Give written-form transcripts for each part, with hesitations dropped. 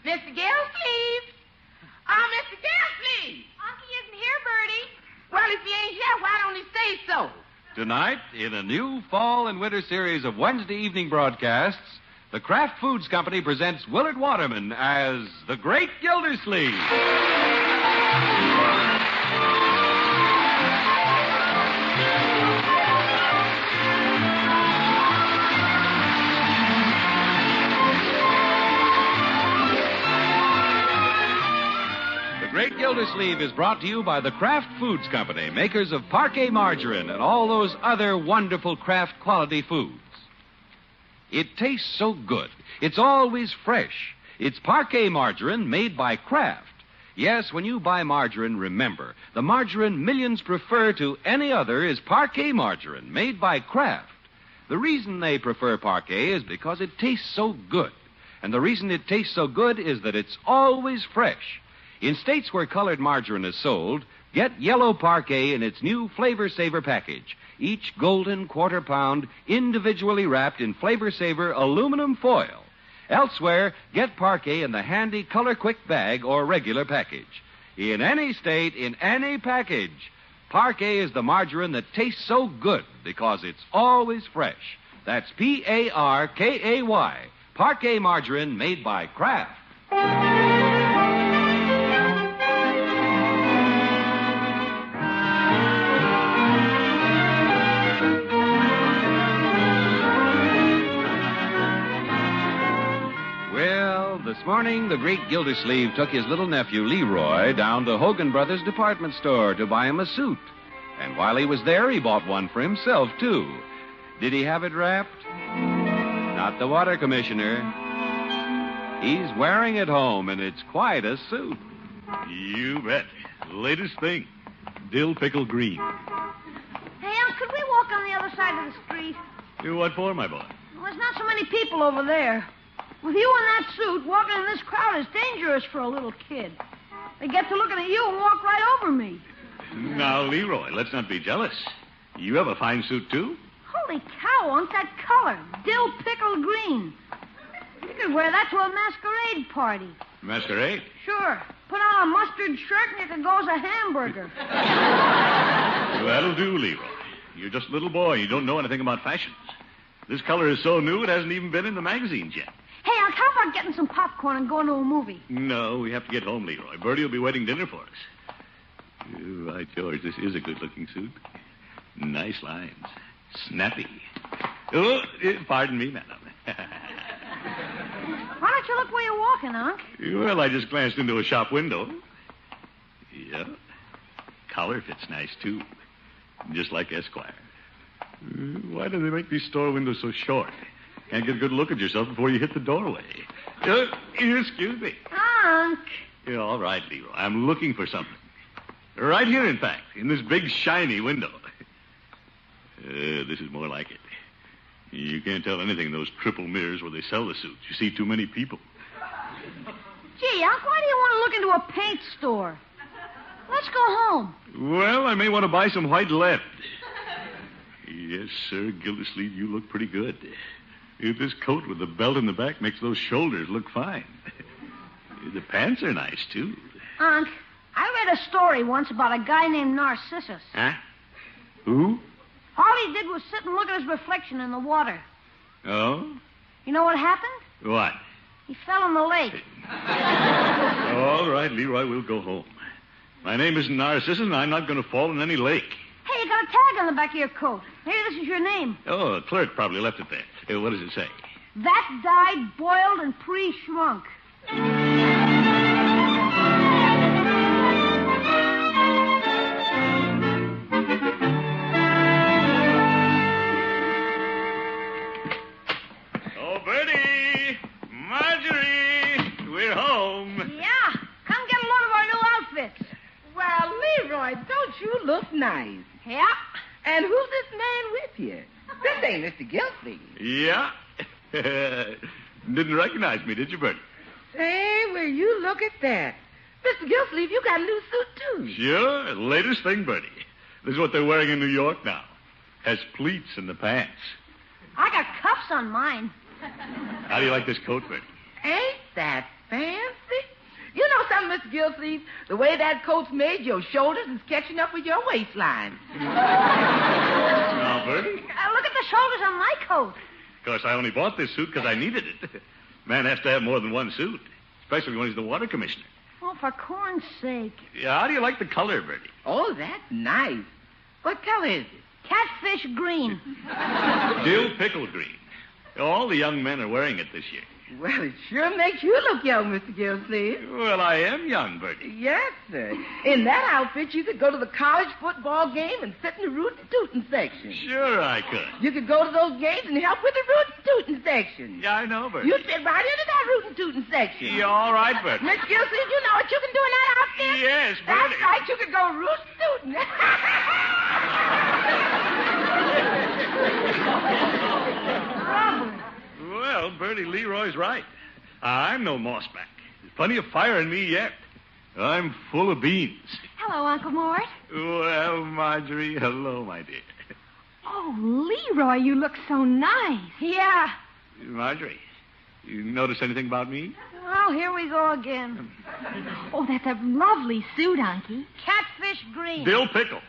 Mr. Gillsleeve. Mr. Gillsleeve. Unky isn't here, Bertie. Well, if he ain't here, why don't he say so? Tonight, in a new fall and winter series of Wednesday evening broadcasts, the Kraft Foods Company presents Willard Waterman as the Great Gildersleeve. The Great Gildersleeve is brought to you by the Kraft Foods Company, makers of Parquet margarine and all those other wonderful Kraft quality foods. It tastes so good. It's always fresh. It's Parquet margarine made by Kraft. Yes, when you buy margarine, remember, the margarine millions prefer to any other is Parquet margarine made by Kraft. The reason they prefer Parquet is because it tastes so good. And the reason it tastes so good is that it's always fresh. In states where colored margarine is sold, get yellow Parquet in its new Flavor Saver package, each golden quarter pound individually wrapped in Flavor Saver aluminum foil. Elsewhere, get Parquet in the handy Color Quick bag or regular package. In any state, in any package, Parquet is the margarine that tastes so good because it's always fresh. That's Parkay, Parquet margarine made by Kraft. This morning, the Great Gildersleeve took his little nephew, Leroy, down to Hogan Brothers department store to buy him a suit. And while he was there, he bought one for himself, too. Did he have it wrapped? Not the water commissioner. He's wearing it home, and it's quite a suit. You bet. Latest thing. Dill pickle green. Hey, could we walk on the other side of the street? What for, my boy? Well, there's not so many people over there. With you in that suit, walking in this crowd is dangerous for a little kid. They get to looking at you and walk right over me. Now, Leroy, let's not be jealous. You have a fine suit, too? Holy cow, Unc, that color. Dill pickle green. You could wear that to a masquerade party. Masquerade? Sure. Put on a mustard shirt and you could go as a hamburger. That'll do, Leroy. You're just a little boy. You don't know anything about fashions. This color is so new it hasn't even been in the magazines yet. Hey, Unc, how about getting some popcorn and going to a movie? No, we have to get home, Leroy. Bertie will be waiting dinner for us. By George, this is a good-looking suit. Nice lines. Snappy. Oh, pardon me, madam. Why don't you look where you're walking, Unc? Well, I just glanced into a shop window. Yeah. Collar fits nice, too. Just like Esquire. Why do they make these store windows so short? Can't get a good look at yourself before you hit the doorway. Excuse me. Unc. Yeah, all right, Leroy. I'm looking for something. Right here, in fact, in this big, shiny window. This is more like it. You can't tell anything in those triple mirrors where they sell the suits. You see too many people. Gee, Unc, why do you want to look into a paint store? Let's go home. Well, I may want to buy some white lead. Yes, sir, Gildersleeve, you look pretty good. This coat with the belt in the back makes those shoulders look fine. The pants are nice, too. Unc, I read a story once about a guy named Narcissus. Huh? Who? All he did was sit and look at his reflection in the water. Oh? You know what happened? What? He fell in the lake. All right, Leroy, we'll go home. My name isn't Narcissus, and I'm not going to fall in any lake. Hey, you got a tag on the back of your coat. Maybe this is your name. Oh, a clerk probably left it there. What does it say? That died boiled and pre-shrunk. Oh, Bertie! Marjorie! We're home. Yeah, come get a load of our new outfits. Well, Leroy, don't you look nice? Yeah. And who's this man with you? This ain't Mr. Gilsleeve. Yeah. Didn't recognize me, did you, Bertie? Say, will you look at that? Mr. Gilsleeve, you got a new suit, too. Sure. Latest thing, Bertie. This is what they're wearing in New York now. Has pleats in the pants. I got cuffs on mine. How do you like this coat, Bertie? Ain't that fancy? Mr. Gillsleeve, the way that coat's made, your shoulders is catching up with your waistline. Now, Bertie. Look at the shoulders on my coat. Of course, I only bought this suit because I needed it. Man has to have more than one suit, especially when he's the water commissioner. Oh, for corn's sake. Yeah, how do you like the color, Bertie? Oh, that's nice. What color is it? Catfish green. Dill pickle green. All the young men are wearing it this year. Well, it sure makes you look young, Mr. Gillsleeve. Well, I am young, Bertie. Yes, sir. In that outfit, you could go to the college football game and sit in the rootin' tootin' section. Sure I could. You could go to those games and help with the rootin' tootin' section. Yeah, I know, Bertie. You fit right into that rootin' tootin' section. Yeah, all right, Bertie. Miss Gillsleeve, you know what you can do in that outfit? Yes, Bertie. That's right. You could go rootin' tootin'. Well, Bertie, Leroy's right. I'm no mossback. There's plenty of fire in me yet. I'm full of beans. Hello, Uncle Mort. Well, Marjorie, hello, my dear. Oh, Leroy, you look so nice. Yeah. Marjorie, you notice anything about me? Oh, here we go again. Oh, that's a lovely suit, Unky. Catfish green. Dill pickle.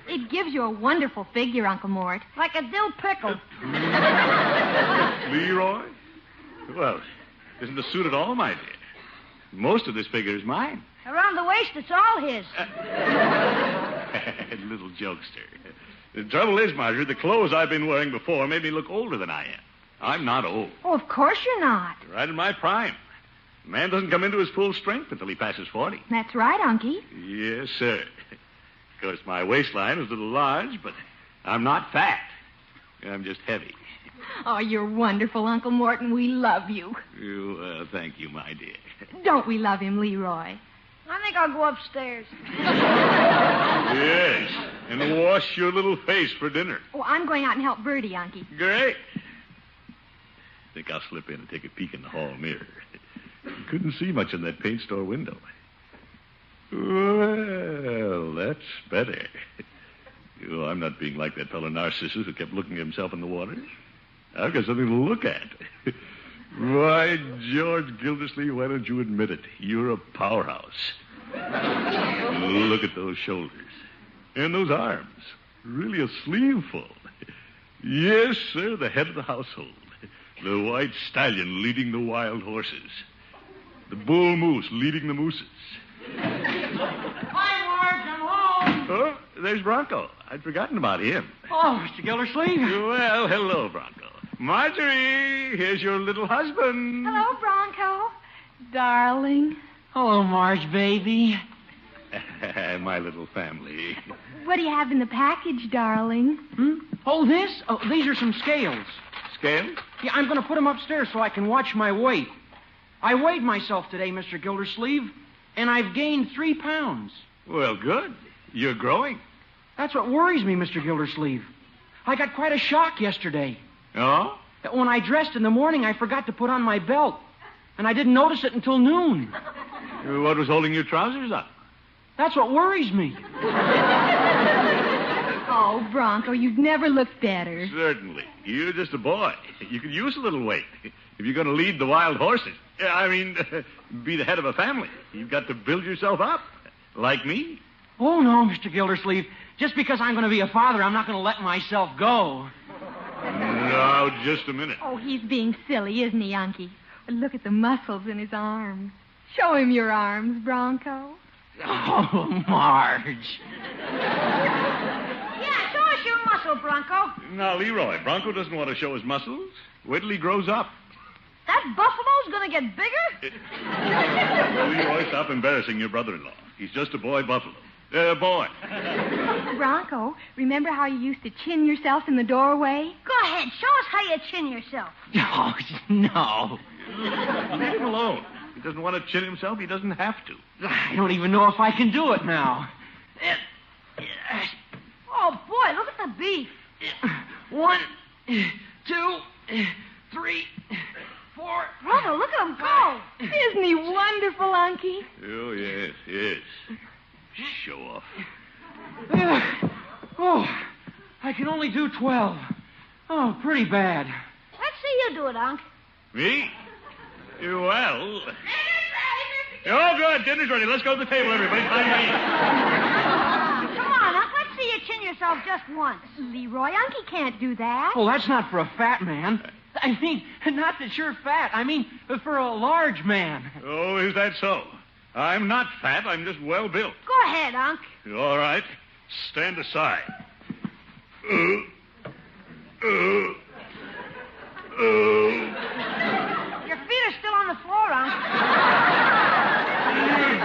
It gives you a wonderful figure, Uncle Mort. Like a dill pickle. Leroy? Well, isn't the suit at all, my dear. Most of this figure is mine. Around the waist, it's all his. Little jokester. The trouble is, Marjorie, the clothes I've been wearing before made me look older than I am. I'm not old. Oh, of course you're not. Right in my prime. A man doesn't come into his full strength until he passes 40. That's right, Unky. Yes, sir. Of course, my waistline is a little large, but I'm not fat. I'm just heavy. Oh, you're wonderful, Uncle Morton. We love you. Thank you, my dear. Don't we love him, Leroy? I think I'll go upstairs. Yes, and wash your little face for dinner. Oh, I'm going out and help Bertie, Unky. Great. Think I'll slip in and take a peek in the hall mirror. Couldn't see much in that paint store window. Well, that's better. I'm not being like that fellow Narcissus who kept looking at himself in the water. I've got something to look at. Why, George Gildersleeve, why don't you admit it? You're a powerhouse. Look at those shoulders. And those arms. Really a sleeveful. Yes, sir, the head of the household. The white stallion leading the wild horses. The bull moose leading the mooses. Hi, Marge, I'm home. Oh, there's Bronco. I'd forgotten about him. Oh, Mr. Gildersleeve. Well, hello, Bronco. Marjorie, here's your little husband. Hello, Bronco. Darling. Hello, Marge, baby. My little family. What do you have in the package, darling? Oh, this? Oh, these are some scales. Scale? Yeah, I'm going to put them upstairs so I can watch my weight. I weighed myself today, Mr. Gildersleeve, and I've gained 3 pounds. Well, good. You're growing. That's what worries me, Mr. Gildersleeve. I got quite a shock yesterday. Oh? When I dressed in the morning, I forgot to put on my belt, and I didn't notice it until noon. What was holding your trousers up? That's what worries me. Oh, Bronco, you've never looked better. Certainly. You're just a boy. You could use a little weight. If you're going to lead the wild horses, be the head of a family, you've got to build yourself up. Like me. Oh, no, Mr. Gildersleeve. Just because I'm going to be a father, I'm not going to let myself go. Now, just a minute. Oh, he's being silly, isn't he, Unky? Look at the muscles in his arms. Show him your arms, Bronco. Oh, Marge. Yeah, show us your muscle, Bronco. Now, Leroy, Bronco doesn't want to show his muscles. Wait till he grows up. That buffalo's going to get bigger? Leroy, stop embarrassing your brother-in-law. He's just a boy buffalo. Boy. Bronco, remember how you used to chin yourself in the doorway? Go ahead, show us how you chin yourself. Oh, no. Leave him alone. He doesn't want to chin himself. He doesn't have to. I don't even know if I can do it now. Oh, boy, look at the beef. 1, 2, 3, 4. Brother, look at him go. Isn't he wonderful, Unky? Oh, yes, yes. Show off. Oh, I can only do 12. Oh, pretty bad. Let's see you do it, Unc. Me? Well... Mr. Oh, good. Dinner's ready. Let's go to the table, everybody. Time to eat. Come on, Unc. Let's see you chin yourself just once. Leroy, Unky can't do that. Well, that's not for a fat man. I mean, not that you're fat. I mean, for a large man. Oh, is that so? I'm not fat. I'm just well built. Go ahead, Unc. All right. Stand aside. Your feet are still on the floor, Unc.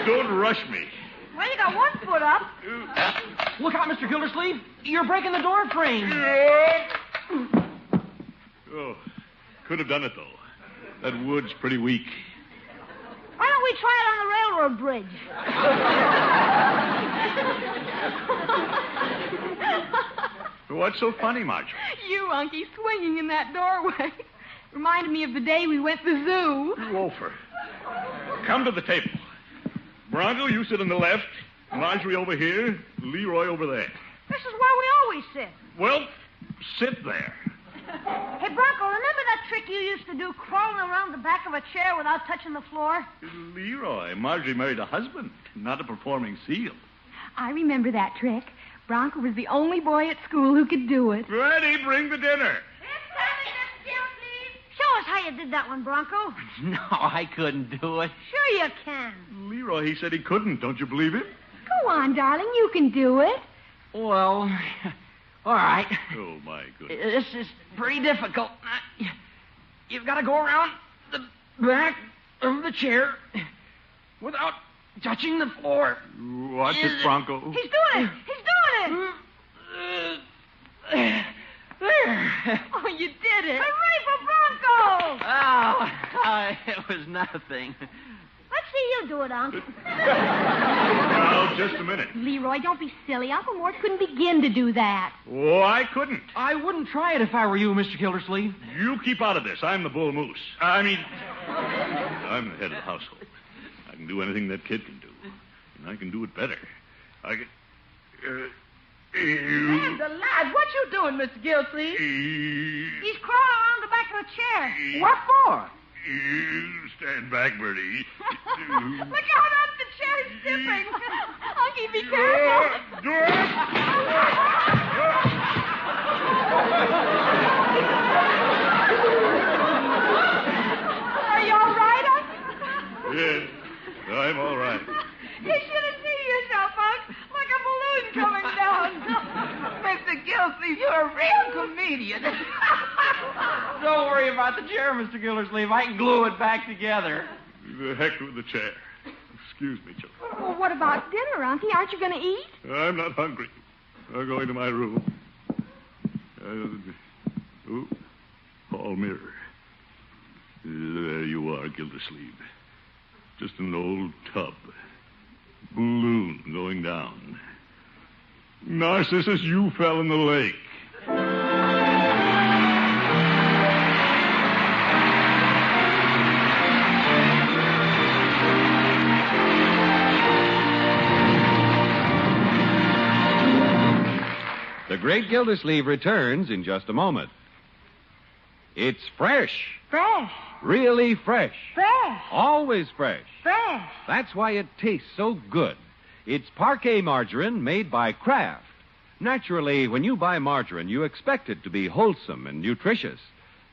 Don't rush me. Well, you got one foot up. Look out, Mr. Gildersleeve. You're breaking the door frame. Oh, could have done it, though. That wood's pretty weak. Why don't we try it on the railroad bridge? What's so funny, Marjorie? You, Unky, swinging in that doorway. Reminded me of the day we went to the zoo. Wolfer, come to the table. Bronco, you sit on the left. Marjorie over here. Leroy over there. This is where we always sit. Well, sit there. Hey, Bronco, remember that trick you used to do, crawling around the back of a chair without touching the floor? Leroy, Marjorie married a husband, not a performing seal. I remember that trick. Bronco was the only boy at school who could do it. Ready, bring the dinner. Show us how you did that one, Bronco. No, I couldn't do it. Sure you can. Leroy, he said he couldn't. Don't you believe him? Go on, darling, you can do it. Well, all right. Oh, my goodness. This is pretty difficult. You've got to go around the back of the chair without touching the floor. Watch it, Bronco. He's doing it. He's doing it. There. Oh, you did it. Hooray for Bronco. Oh, it was nothing. Let's see you do it, Unc. Now, just a minute. Leroy, don't be silly. Uncle Mort couldn't begin to do that. Oh, I couldn't. I wouldn't try it if I were you, Mr. Gildersleeve. You keep out of this. I'm the bull moose. I'm the head of the household. I can do anything that kid can do. And I can do it better. I can... Man, the lad, what you doing, Mr. Gilsleeve? He's crawling around the back of a chair. What for? Stand back, Bertie. Look out, Unc, the chair's tipping. Unky, be careful. Are you all right, Unc? Yes, I'm all right. You should have seen yourself, Unc, like a balloon coming down. Mr. Gilsleeve, you're a real comedian. Don't worry about the chair, Mr. Gildersleeve. I can glue it back together. The heck with the chair. Excuse me, children. Well, what about dinner, Unky? Aren't you going to eat? I'm not hungry. I'll go into my room. Hall mirror. There you are, Gildersleeve. Just an old tub. Balloon going down. Narcissus, you fell in the lake. The Great Gildersleeve returns in just a moment. It's fresh. Fresh. Really fresh. Fresh. Always fresh. Fresh. That's why it tastes so good. It's Parquet margarine made by Kraft. Naturally, when you buy margarine, you expect it to be wholesome and nutritious.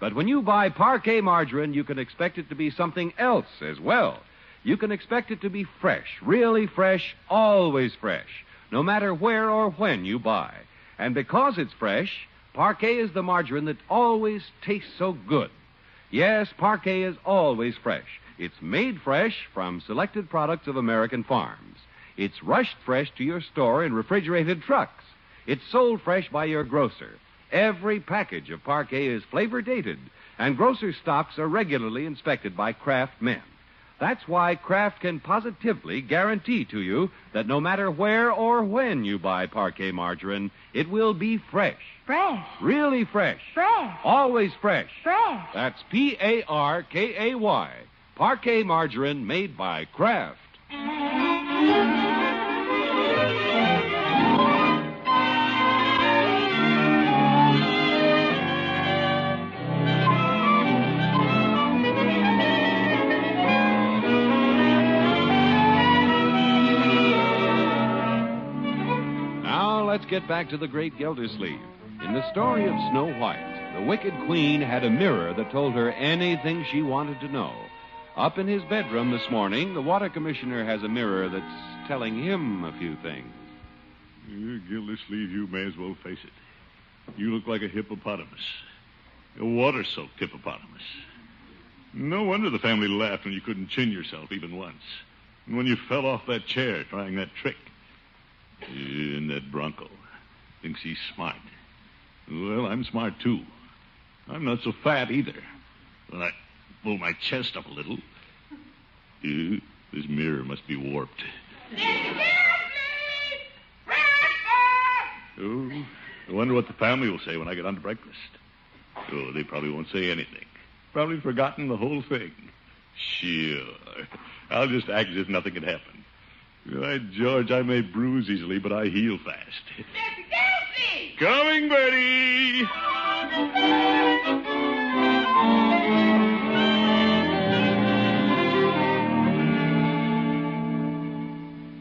But when you buy Parquet margarine, you can expect it to be something else as well. You can expect it to be fresh, really fresh, always fresh, no matter where or when you buy. And because it's fresh, Parquet is the margarine that always tastes so good. Yes, Parquet is always fresh. It's made fresh from selected products of American farms. It's rushed fresh to your store in refrigerated trucks. It's sold fresh by your grocer. Every package of Parquet is flavor dated, and grocer stocks are regularly inspected by Kraft men. That's why Kraft can positively guarantee to you that no matter where or when you buy Parquet margarine, it will be fresh. Fresh. Really fresh. Fresh. Always fresh. Fresh. That's Parkay. Parquet margarine made by Kraft. get back to the great Gildersleeve. In the story of Snow White, the wicked queen had a mirror that told her anything she wanted to know. Up in his bedroom this morning, the water commissioner has a mirror that's telling him a few things. Gildersleeve, you may as well face it. You look like a hippopotamus. A water-soaked hippopotamus. No wonder the family laughed when you couldn't chin yourself even once. And when you fell off that chair trying that trick. And that Bronco thinks he's smart. Well, I'm smart, too. I'm not so fat, either. When I pull my chest up a little, this mirror must be warped. Oh, I wonder what the family will say when I get on to breakfast. Oh, they probably won't say anything. Probably forgotten the whole thing. Sure. I'll just act as if nothing had happened. By George, I may bruise easily, but I heal fast. Mr. Gildersleeve! Coming, Bertie!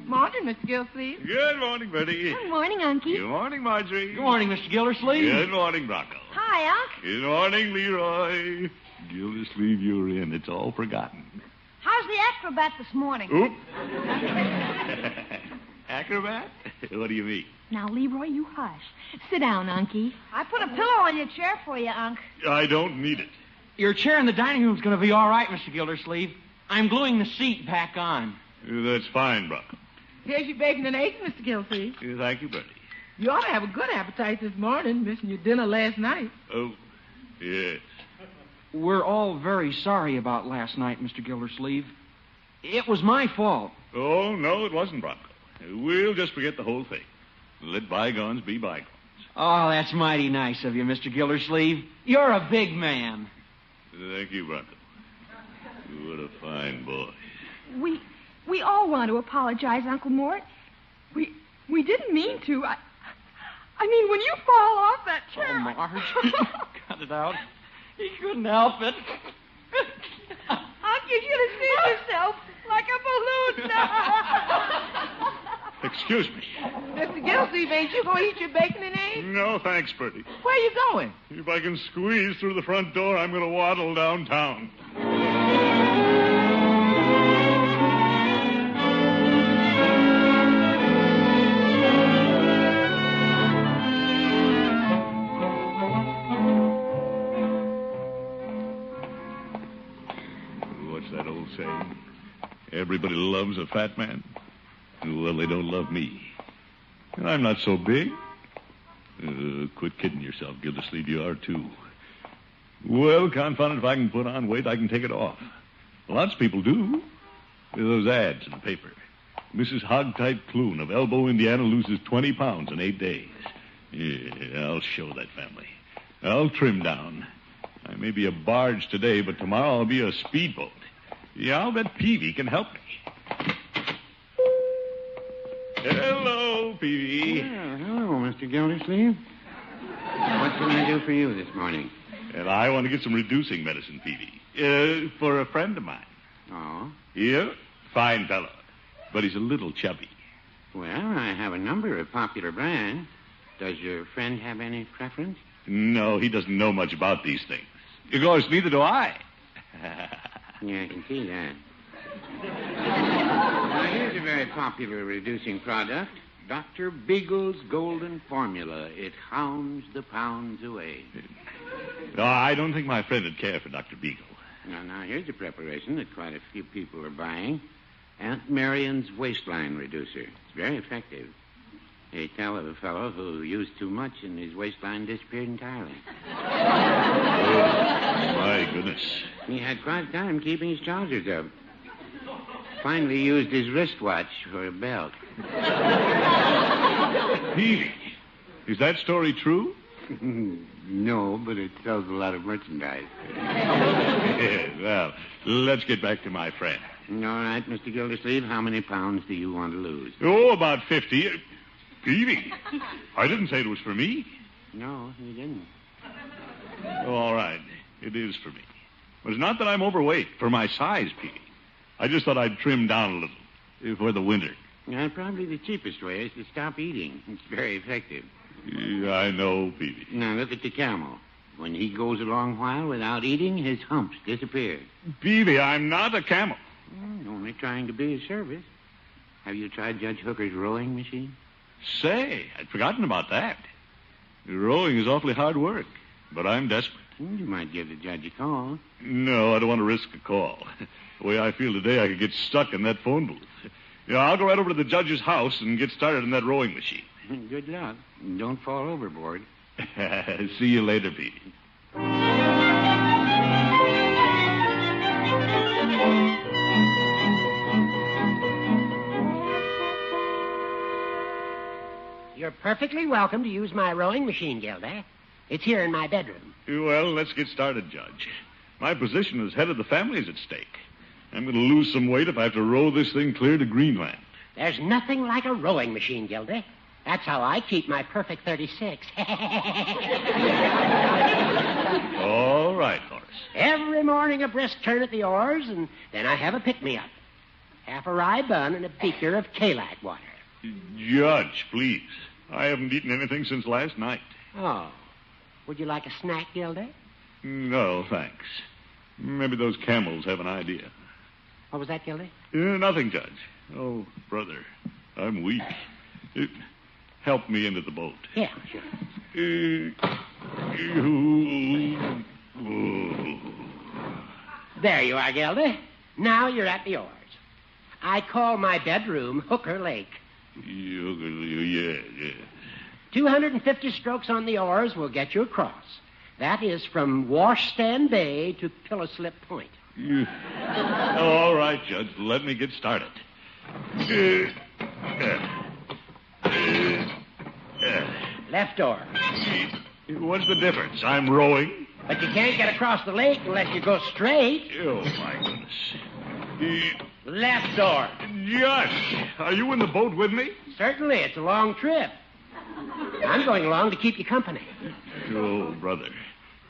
Morning, Mr. Gildersleeve. Good morning, Bertie. Good morning, Unky. Good morning, Marjorie. Good morning, Mr. Gildersleeve. Good morning, Bronco. Hi, Unc. Good morning, Leroy. Gildersleeve, you're in. It's all forgotten. How's the acrobat this morning? Oop. Acrobat? What do you mean? Now, Leroy, you hush. Sit down, Unky. I put a pillow on your chair for you, Unc. I don't need it. Your chair in the dining room's going to be all right, Mr. Gildersleeve. I'm gluing the seat back on. That's fine, Bronco. Here's your bacon and eggs, Mr. Gildersleeve. Thank you, Bertie. You ought to have a good appetite this morning, missing your dinner last night. Oh, yes. We're all very sorry about last night, Mr. Gildersleeve. It was my fault. Oh, no, it wasn't, Bronco. We'll just forget the whole thing. Let bygones be bygones. Oh, that's mighty nice of you, Mr. Gildersleeve. You're a big man. Thank you, Bronco. What a fine boy. We all want to apologize, Uncle Mort. We didn't mean to. I mean, when you fall off that chair... Oh, Marge. Cut it out. He couldn't help it. Unc, you should have seen yourself like a balloon. Excuse me. Mr. Gildersleeve, ain't you going to eat your bacon and eggs? No, thanks, Bertie. Where you going? If I can squeeze through the front door, I'm going to waddle downtown. That old saying, everybody loves a fat man. Well, they don't love me. And I'm not so big. Quit kidding yourself, Gildersleeve. You are, too. Well, confound it, if I can put on weight, I can take it off. Lots of people do. Those ads in the paper. Mrs. Hogtight Clune of Elbow, Indiana, loses 20 pounds in 8 days. Yeah, I'll show that family. I'll trim down. I may be a barge today, but tomorrow I'll be a speedboat. Yeah, I'll bet Peavy can help me. Hello, Peavy. Well, hello, Mr. Gildersleeve. What can I do for you this morning? And I want to get some reducing medicine, Peavy. For a friend of mine. Oh? Yeah, fine fellow. But he's a little chubby. Well, I have a number of popular brands. Does your friend have any preference? No, he doesn't know much about these things. Of course, neither do I. Yeah, I can see that. Now, here's a very popular reducing product. Dr. Beagle's Golden Formula. It hounds the pounds away. No, I don't think my friend would care for Dr. Beagle. Now, here's a preparation that quite a few people are buying. Aunt Marion's Waistline Reducer. It's very effective. They tell of a fellow who used too much and his waistline disappeared entirely. Oh, my goodness. He had quite a time keeping his trousers up. Finally used his wristwatch for a belt. Peavy, is that story true? No, but it sells a lot of merchandise. Well, let's get back to my friend. All right, Mr. Gildersleeve, how many pounds do you want to lose? Oh, about 50. Peavy, I didn't say it was for me. No, you didn't. Oh, all right, it is for me. But it's not that I'm overweight for my size, Peavy. I just thought I'd trim down a little for the winter. Probably the cheapest way is to stop eating. It's very effective. Yeah, I know, Peavy. Now, look at the camel. When he goes a long while without eating, his humps disappear. Peavy, I'm not a camel. Only trying to be of service. Have you tried Judge Hooker's rowing machine? Say, I'd forgotten about that. Rowing is awfully hard work, but I'm desperate. You might give the judge a call. No, I don't want to risk a call. The way I feel today, I could get stuck in that phone booth. I'll go right over to the judge's house and get started in that rowing machine. Good luck. Don't fall overboard. See you later, Petey. You're perfectly welcome to use my rowing machine, Gilda. It's here in my bedroom. Well, let's get started, Judge. My position as head of the family is at stake. I'm going to lose some weight if I have to row this thing clear to Greenland. There's nothing like a rowing machine, Gilda. That's how I keep my perfect 36. All right, Horace. Every morning a brisk turn at the oars, and then I have a pick-me-up. Half a rye bun and a beaker of Kalak water. Judge, please. I haven't eaten anything since last night. Oh. Would you like a snack, Gilda? No, thanks. Maybe those camels have an idea. What was that, Gilda? Nothing, Judge. Oh, brother, I'm weak. Help me into the boat. Yeah, sure. There you are, Gilda. Now you're at the oars. I call my bedroom Hooker Lake. Yeah. 250 strokes on the oars will get you across. That is from Washstand Bay to Pillow Slip Point. All right, Judge. Let me get started. Left oar. What's the difference? I'm rowing. But you can't get across the lake unless you go straight. Oh, my goodness. Left oar. Judge, are you in the boat with me? Certainly. It's a long trip. I'm going along to keep you company. Oh, brother.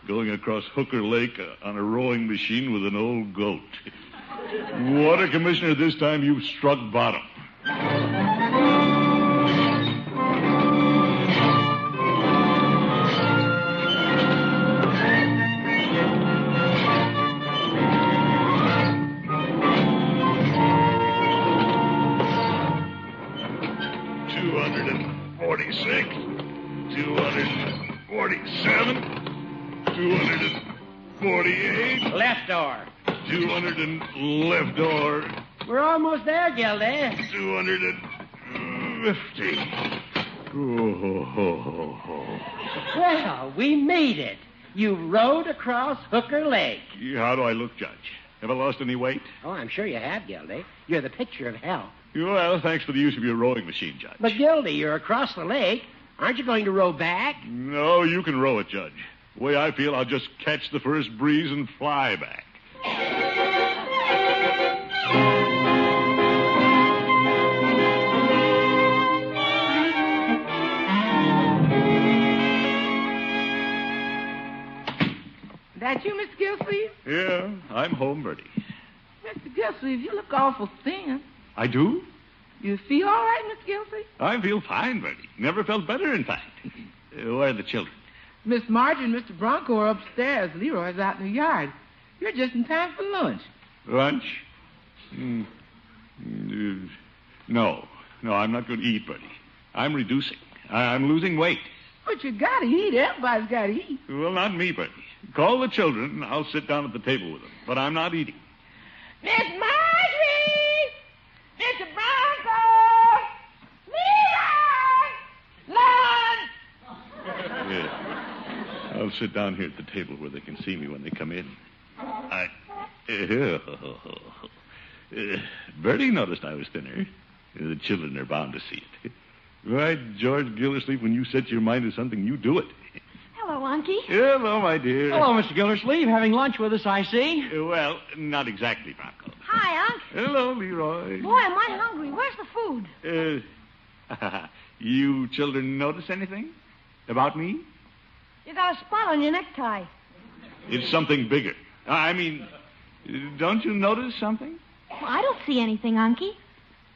Going across Hooker Lake on a rowing machine with an old goat. Water Commissioner, this time you've struck bottom. $246, $247, $248. Left oar. 200 and left oar. We're almost there, Gilda. 250. Well, we made it. You rowed across Hooker Lake. How do I look, Judge? Have I lost any weight? Oh, I'm sure you have, Gilda. You're the picture of health. Well, thanks for the use of your rowing machine, Judge. But, Gilda, you're across the lake. Aren't you going to row back? No, you can row it, Judge. The way I feel, I'll just catch the first breeze and fly back. That you, Mr. Gilsleeve? Yeah, I'm home, Bertie. Mr. Gilsleeve, you look awful thin. I do? You feel all right, Mr. Gilsleeve? I feel fine, Bertie. Never felt better, in fact. Where are the children? Miss Margie and Mr. Bronco are upstairs. Leroy's out in the yard. You're just in time for lunch. Lunch? No, I'm not going to eat, Bertie. I'm reducing. I'm losing weight. But you got to eat. Everybody's got to eat. Well, not me, Bertie. Call the children, and I'll sit down at the table with them. But I'm not eating. Miss Margie! Mr. Bronco! Leroy! Lunch! Yeah. I'll sit down here at the table where they can see me when they come in. Bertie noticed I was thinner. The children are bound to see it. Right, George Gildersleeve, when you set your mind to something, you do it. Hello, Unky. Hello, my dear. Hello, Mr. Gildersleeve. Having lunch with us, I see. Well, not exactly, Bronco. Hi, Unc. Hello, Leroy. Boy, am I hungry. Where's the food? You children notice anything about me? You got a spot on your necktie. It's something bigger. I mean, don't you notice something? Well, I don't see anything, Unky.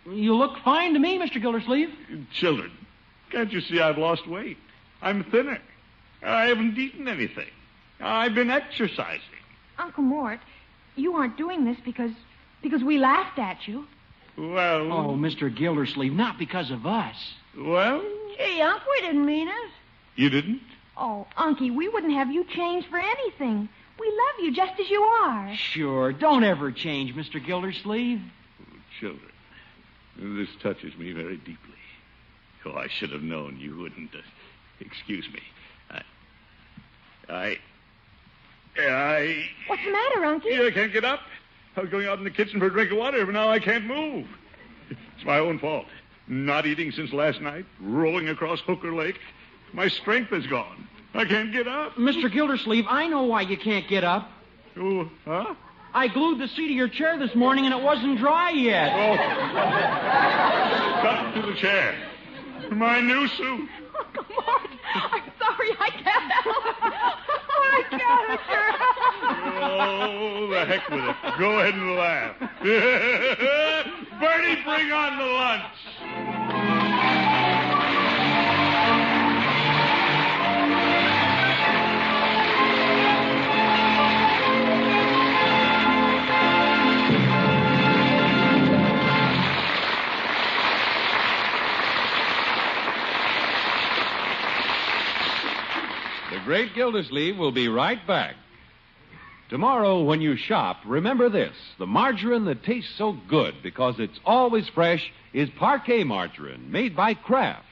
You look fine to me, Mr. Gildersleeve. Children, can't you see I've lost weight? I'm thinner. I haven't eaten anything. I've been exercising. Uncle Mort, you aren't doing this because we laughed at you. Well... Oh, Mr. Gildersleeve, not because of us. Well... Gee, Unc, we didn't mean it. You didn't? Oh, Unky, we wouldn't have you change for anything. We love you just as you are. Sure, don't ever change, Mr. Gildersleeve. Oh, children, this touches me very deeply. Oh, I should have known you wouldn't. Excuse me. What's the matter, Unky? I can't get up. I was going out in the kitchen for a drink of water, but now I can't move. It's my own fault. Not eating since last night, rolling across Hooker Lake. My strength is gone. I can't get up. Mr. Gildersleeve, I know why you can't get up. Oh, huh? I glued the seat of your chair this morning, and it wasn't dry yet. Oh. Stuck to the chair. My new suit. Uncle Mort, I'm sorry, I can't help it. I can't, sure. Oh, the heck with it. Go ahead and laugh. Bertie, bring on the lunch. The Great Gildersleeve will be right back. Tomorrow, when you shop, remember this. The margarine that tastes so good because it's always fresh is Parquet margarine, made by Kraft.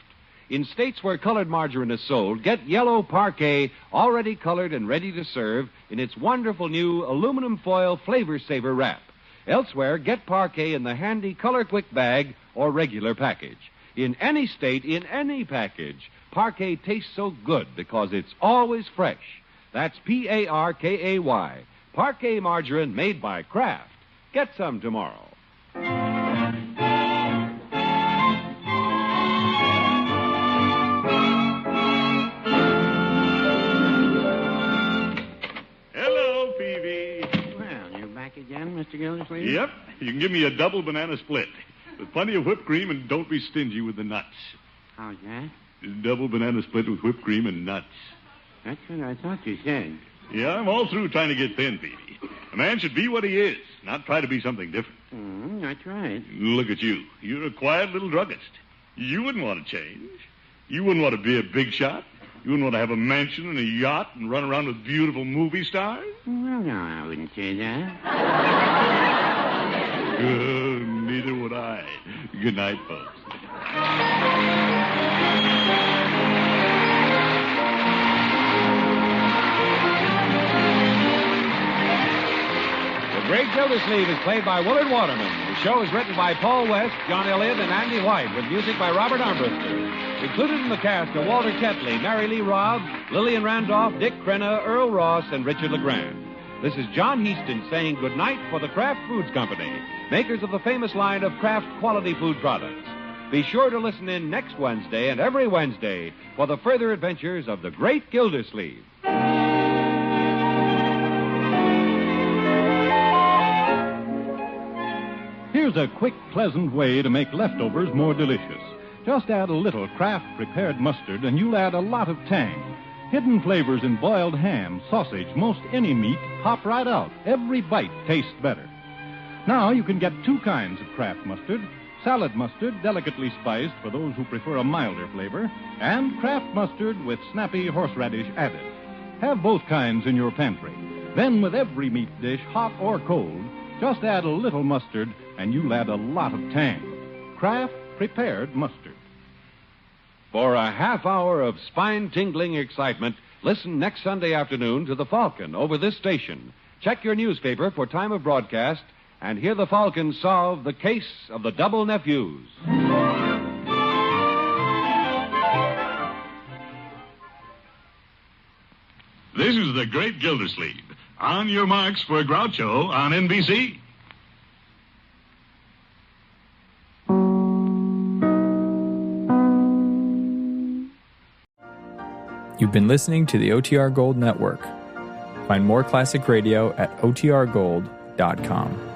In states where colored margarine is sold, get yellow Parquet, already colored and ready to serve, in its wonderful new aluminum foil Flavor Saver wrap. Elsewhere, get Parquet in the handy Color Quick bag or regular package. In any state, in any package, Parquet tastes so good because it's always fresh. That's Parkay. Parquet margarine made by Kraft. Get some tomorrow. Hello, Peavy. Well, you're back again, Mr. Gildersleeve? Yep. You can give me a double banana split with plenty of whipped cream, and don't be stingy with the nuts. How's that? Double banana split with whipped cream and nuts. That's what I thought you said. Yeah, I'm all through trying to get thin, Peavy. A man should be what he is, not try to be something different. That's right. Look at you. You're a quiet little druggist. You wouldn't want to change. You wouldn't want to be a big shot. You wouldn't want to have a mansion and a yacht and run around with beautiful movie stars. Well, no, I wouldn't say that. Neither would I. Good night, folks. The Great Gildersleeve is played by Willard Waterman. The show is written by Paul West, John Elliott, and Andy White, with music by Robert Armbruster. Included in the cast are Walter Tetley, Mary Lee Robb, Lillian Randolph, Dick Crenna, Earl Ross, and Richard LeGrand. This is John Heaston saying goodnight for the Kraft Foods Company, makers of the famous line of Kraft quality food products. Be sure to listen in next Wednesday and every Wednesday for the further adventures of the Great Gildersleeve. Here's a quick, pleasant way to make leftovers more delicious. Just add a little Kraft prepared mustard and you'll add a lot of tang. Hidden flavors in boiled ham, sausage, most any meat pop right out. Every bite tastes better. Now you can get two kinds of Kraft mustard. Salad mustard, delicately spiced for those who prefer a milder flavor, and Kraft mustard with snappy horseradish added. Have both kinds in your pantry. Then with every meat dish, hot or cold, just add a little mustard and you'll add a lot of tang. Kraft prepared mustard. For a half hour of spine-tingling excitement, listen next Sunday afternoon to The Falcon over this station. Check your newspaper for time of broadcast and hear the Falcon solve the case of the double nephews. This is the Great Gildersleeve. On your marks for Groucho on NBC. You've been listening to the OTR Gold Network. Find more classic radio at otrgold.com.